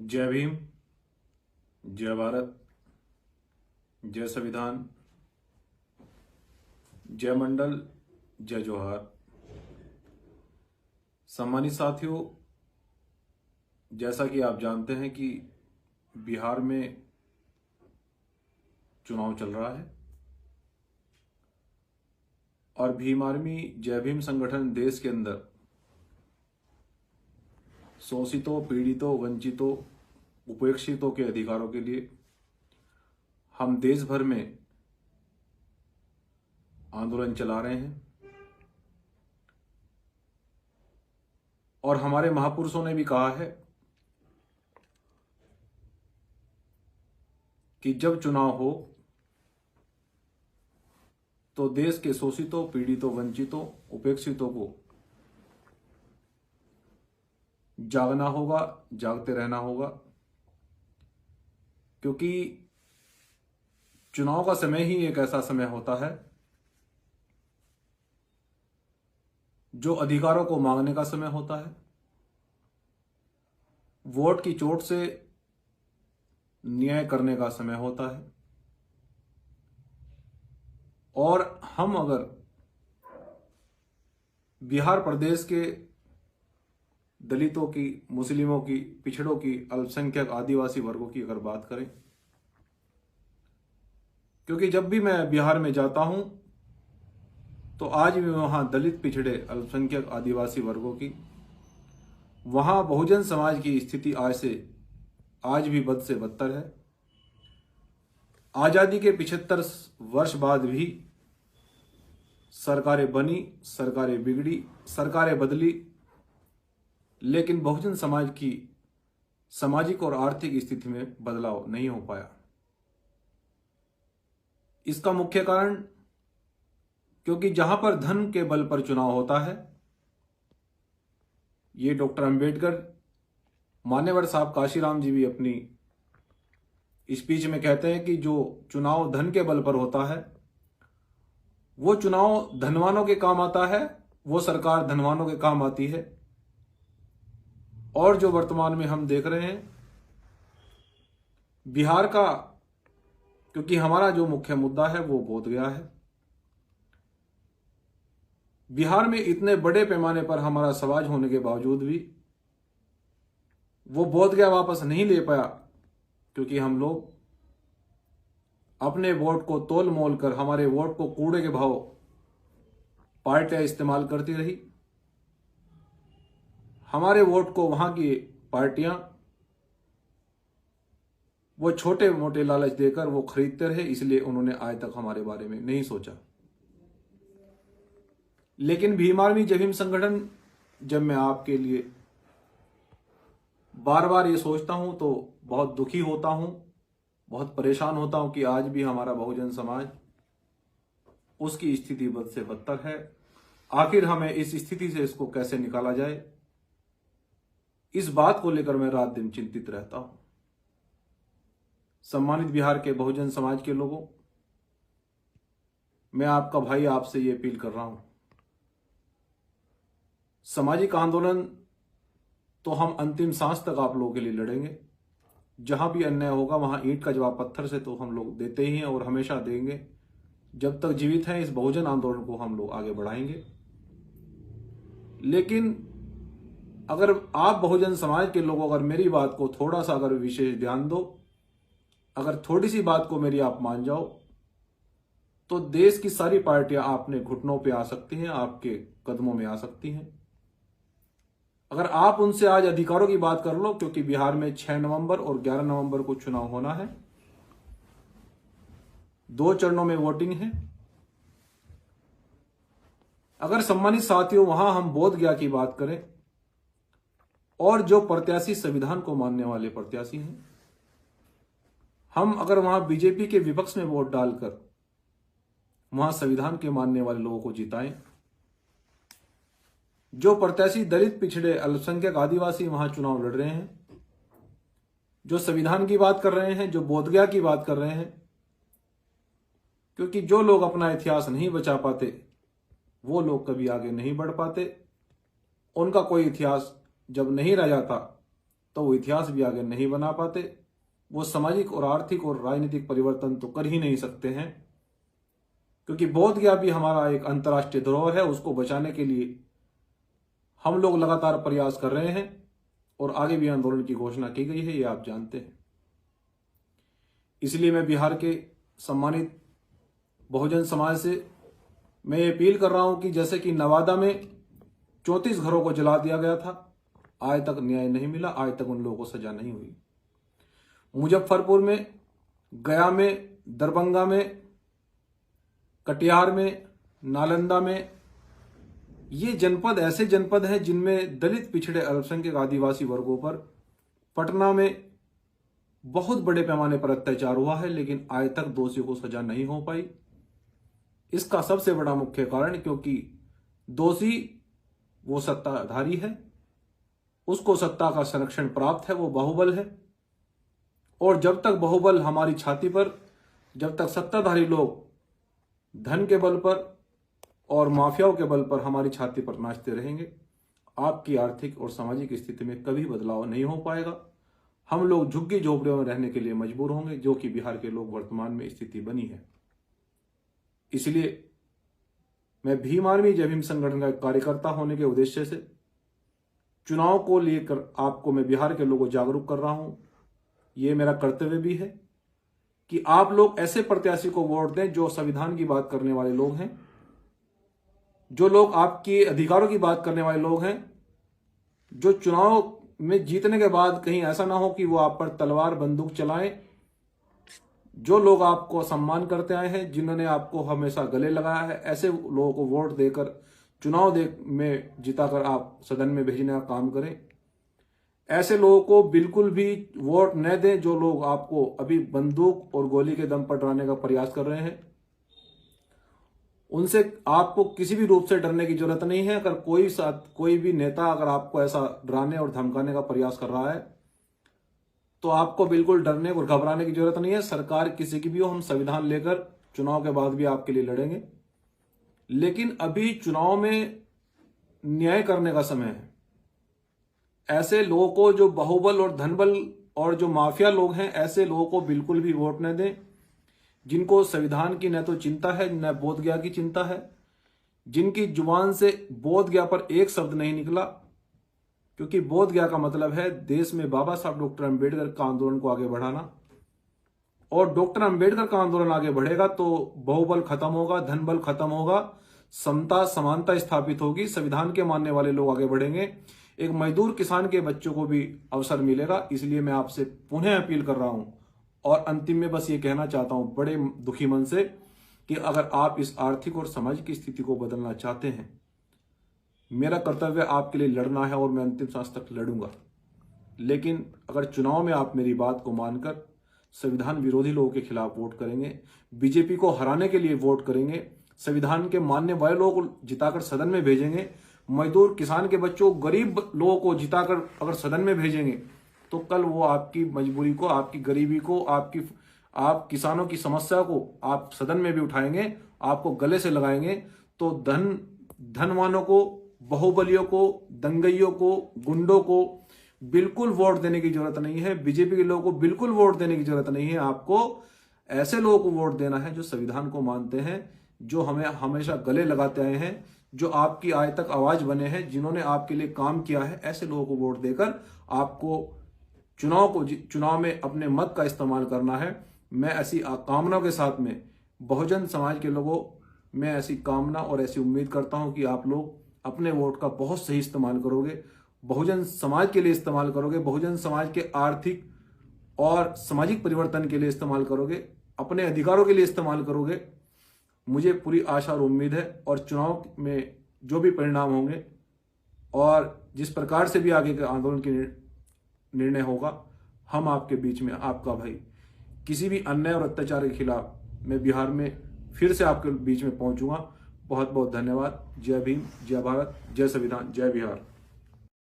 जय भीम, जय भारत, जय संविधान, जय मंडल, जय जोहार। सम्मानित साथियों, जैसा कि आप जानते हैं कि बिहार में चुनाव चल रहा है और भीम आर्मी जय भीम संगठन देश के अंदर शोषितों, पीड़ितों, वंचितों, उपेक्षितों के अधिकारों के लिए हम देश भर में आंदोलन चला रहे हैं। और हमारे महापुरुषों ने भी कहा है कि जब चुनाव हो तो देश के शोषितों, पीड़ितों, वंचितों, उपेक्षितों को जागना होगा, जागते रहना होगा, क्योंकि चुनाव का समय ही एक ऐसा समय होता है जो अधिकारों को मांगने का समय होता है। वोट की चोट से न्याय करने का समय होता है। और हम अगर बिहार प्रदेश के दलितों की, मुस्लिमों की, पिछड़ों की, अल्पसंख्यक आदिवासी वर्गों की अगर बात करें, क्योंकि जब भी मैं बिहार में जाता हूं तो आज भी वहां दलित, पिछड़े, अल्पसंख्यक आदिवासी वर्गों की, वहां बहुजन समाज की स्थिति आज भी बद से बदतर है। आजादी के 75 वर्ष बाद भी सरकारें बनी, सरकारें बिगड़ी, सरकारें बदली, लेकिन बहुजन समाज की सामाजिक और आर्थिक स्थिति में बदलाव नहीं हो पाया। इसका मुख्य कारण, क्योंकि जहां पर धन के बल पर चुनाव होता है, ये डॉक्टर अंबेडकर, मान्यवर साहब काशीराम जी भी अपनी स्पीच में कहते हैं कि जो चुनाव धन के बल पर होता है वो चुनाव धनवानों के काम आता है, वो सरकार धनवानों के काम आती है। और जो वर्तमान में हम देख रहे हैं बिहार का, क्योंकि हमारा जो मुख्य मुद्दा है वो बोध गया है। बिहार में इतने बड़े पैमाने पर हमारा समाज होने के बावजूद भी वो बोध गया वापस नहीं ले पाया, क्योंकि हम लोग अपने वोट को तोल मोल कर, हमारे वोट को कूड़े के भाव पार्टियां इस्तेमाल करती रही। हमारे वोट को वहां की पार्टियां वो छोटे मोटे लालच देकर वो खरीदते रहे, इसलिए उन्होंने आज तक हमारे बारे में नहीं सोचा। लेकिन भीम आर्मी जय भीम संगठन, जब मैं आपके लिए बार बार ये सोचता हूं तो बहुत दुखी होता हूं, बहुत परेशान होता हूं कि आज भी हमारा बहुजन समाज, उसकी स्थिति बद से बदतर है। आखिर हमें इस स्थिति से इसको कैसे निकाला जाए, इस बात को लेकर मैं रात दिन चिंतित रहता हूं। सम्मानित बिहार के बहुजन समाज के लोगों, मैं आपका भाई आपसे ये अपील कर रहा हूं, सामाजिक आंदोलन तो हम अंतिम सांस तक आप लोगों के लिए लड़ेंगे। जहां भी अन्याय होगा वहां ईंट का जवाब पत्थर से तो हम लोग देते ही हैं और हमेशा देंगे। जब तक जीवित हैं इस बहुजन आंदोलन को हम लोग आगे बढ़ाएंगे। लेकिन अगर आप बहुजन समाज के लोगों अगर मेरी बात को थोड़ा सा अगर विशेष ध्यान दो, अगर थोड़ी सी बात को मेरी आप मान जाओ, तो देश की सारी पार्टियां आपने घुटनों पे आ सकती हैं, आपके कदमों में आ सकती हैं। अगर आप उनसे आज अधिकारों की बात कर लो, क्योंकि बिहार में 6 नवंबर और 11 नवंबर को चुनाव होना है, 2 चरणों में वोटिंग है। अगर सम्मानित साथियों वहां हम बोध गया की बात करें, और जो प्रत्याशी संविधान को मानने वाले प्रत्याशी हैं, हम अगर वहां बीजेपी के विपक्ष में वोट डालकर वहां संविधान के मानने वाले लोगों को जिताएं, जो प्रत्याशी दलित, पिछड़े, अल्पसंख्यक, आदिवासी वहां चुनाव लड़ रहे हैं, जो संविधान की बात कर रहे हैं, जो बोधगया की बात कर रहे हैं, क्योंकि जो लोग अपना इतिहास नहीं बचा पाते वो लोग कभी आगे नहीं बढ़ पाते। उनका कोई इतिहास जब नहीं रह जाता तो वो इतिहास भी आगे नहीं बना पाते। वो सामाजिक और आर्थिक और राजनीतिक परिवर्तन तो कर ही नहीं सकते हैं, क्योंकि बोध गया भी हमारा एक अंतर्राष्ट्रीय धरोहर है। उसको बचाने के लिए हम लोग लगातार प्रयास कर रहे हैं और आगे भी आंदोलन की घोषणा की गई है, ये आप जानते हैं। इसलिए मैं बिहार के सम्मानित बहुजन समाज से मैं ये अपील कर रहा हूं कि जैसे कि नवादा में 34 घरों को जला दिया गया था, आज तक न्याय नहीं मिला, आज तक उन लोगों को सजा नहीं हुई। मुजफ्फरपुर में, गया में, दरभंगा में, कटिहार में, नालंदा में, ये जनपद ऐसे जनपद हैं जिनमें दलित, पिछड़े, अल्पसंख्यक, आदिवासी वर्गों पर, पटना में बहुत बड़े पैमाने पर अत्याचार हुआ है, लेकिन आज तक दोषियों को सजा नहीं हो पाई। इसका सबसे बड़ा मुख्य कारण, क्योंकि दोषी वो सत्ताधारी है, उसको सत्ता का संरक्षण प्राप्त है, वो बाहुबल है। और जब तक बाहुबल हमारी छाती पर, जब तक सत्ताधारी लोग धन के बल पर और माफियाओं के बल पर हमारी छाती पर नाचते रहेंगे, आपकी आर्थिक और सामाजिक स्थिति में कभी बदलाव नहीं हो पाएगा। हम लोग झुग्गी झोपड़ियों में रहने के लिए मजबूर होंगे, जो कि बिहार के लोग वर्तमान में स्थिति बनी है। इसलिए मैं भीम आर्मी जय भीम संगठन का कार्यकर्ता होने के उद्देश्य से चुनाव को लेकर आपको, मैं बिहार के लोगों को जागरूक कर रहा हूं। ये मेरा कर्तव्य भी है कि आप लोग ऐसे प्रत्याशी को वोट दें जो संविधान की बात करने वाले लोग हैं, जो लोग आपके अधिकारों की बात करने वाले लोग हैं, जो चुनाव में जीतने के बाद कहीं ऐसा ना हो कि वो आप पर तलवार बंदूक चलाएं। जो लोग आपको सम्मान करते आए हैं, जिन्होंने आपको हमेशा गले लगाया है, ऐसे लोगों को वोट देकर चुनाव में जिताकर आप सदन में भेजने का काम करें। ऐसे लोगों को बिल्कुल भी वोट न दें जो लोग आपको अभी बंदूक और गोली के दम पर डराने का प्रयास कर रहे हैं। उनसे आपको किसी भी रूप से डरने की जरूरत नहीं है। अगर कोई भी नेता अगर आपको ऐसा डराने और धमकाने का प्रयास कर रहा है तो आपको बिल्कुल डरने और घबराने की जरूरत नहीं है। सरकार किसी की भी हो, हम संविधान लेकर चुनाव के बाद भी आपके लिए लड़ेंगे। लेकिन अभी चुनाव में न्याय करने का समय है। ऐसे लोगों को, जो बाहुबल और धनबल और जो माफिया लोग हैं, ऐसे लोगों को बिल्कुल भी वोट न दें, जिनको संविधान की न तो चिंता है न बोध गया की चिंता है, जिनकी जुबान से बोध गया पर एक शब्द नहीं निकला। क्योंकि बोध गया का मतलब है देश में बाबा साहब डॉक्टर अंबेडकर का आंदोलन को आगे बढ़ाना, और डॉक्टर अंबेडकर का आंदोलन आगे बढ़ेगा तो बाहुबल खत्म होगा, धनबल खत्म होगा, समता समानता स्थापित होगी, संविधान के मानने वाले लोग आगे बढ़ेंगे, एक मजदूर किसान के बच्चों को भी अवसर मिलेगा। इसलिए मैं आपसे पुनः अपील कर रहा हूं और अंतिम में बस ये कहना चाहता हूं बड़े दुखी मन से कि अगर आप इस आर्थिक और सामाजिक स्थिति को बदलना चाहते हैं, मेरा कर्तव्य आपके लिए लड़ना है और मैं अंतिम सांस तक लड़ूंगा। लेकिन अगर चुनाव में आप मेरी बात को मानकर संविधान विरोधी लोगों के खिलाफ वोट करेंगे, बीजेपी को हराने के लिए वोट करेंगे, संविधान के मानने वाले लोगों को जिताकर सदन में भेजेंगे, मजदूर किसान के बच्चों, गरीब लोगों को जिताकर अगर सदन में भेजेंगे, तो कल वो आपकी मजबूरी को, आपकी गरीबी को, आप किसानों की समस्या को आप सदन में भी उठाएंगे, आपको गले से लगाएंगे। तो धनवानों को, बाहुबलियों को, दंगइयों को, गुंडों को बिल्कुल वोट देने की जरूरत नहीं है। बीजेपी के लोगों को बिल्कुल वोट देने की जरूरत नहीं है। आपको ऐसे लोगों को वोट देना है जो संविधान को मानते हैं, जो हमें हमेशा गले लगाते आए हैं, जो आपकी आज तक आवाज बने हैं, जिन्होंने आपके लिए काम किया है। ऐसे लोगों को वोट देकर आपको चुनाव में अपने मत का इस्तेमाल करना है। मैं ऐसी कामनाओं के साथ में बहुजन समाज के लोगों, मैं ऐसी कामना और ऐसी उम्मीद करता हूं कि आप लोग अपने वोट का बहुत सही इस्तेमाल करोगे, बहुजन समाज के लिए इस्तेमाल करोगे, बहुजन समाज के आर्थिक और सामाजिक परिवर्तन के लिए इस्तेमाल करोगे, अपने अधिकारों के लिए इस्तेमाल करोगे। मुझे पूरी आशा और उम्मीद है। और चुनाव में जो भी परिणाम होंगे और जिस प्रकार से भी आगे के आंदोलन की निर्णय होगा, हम आपके बीच में, आपका भाई, किसी भी अन्याय और अत्याचार के खिलाफ मैं बिहार में फिर से आपके बीच में पहुंचूंगा। बहुत बहुत धन्यवाद। जय भीम, जय भारत, जय संविधान, जय बिहार।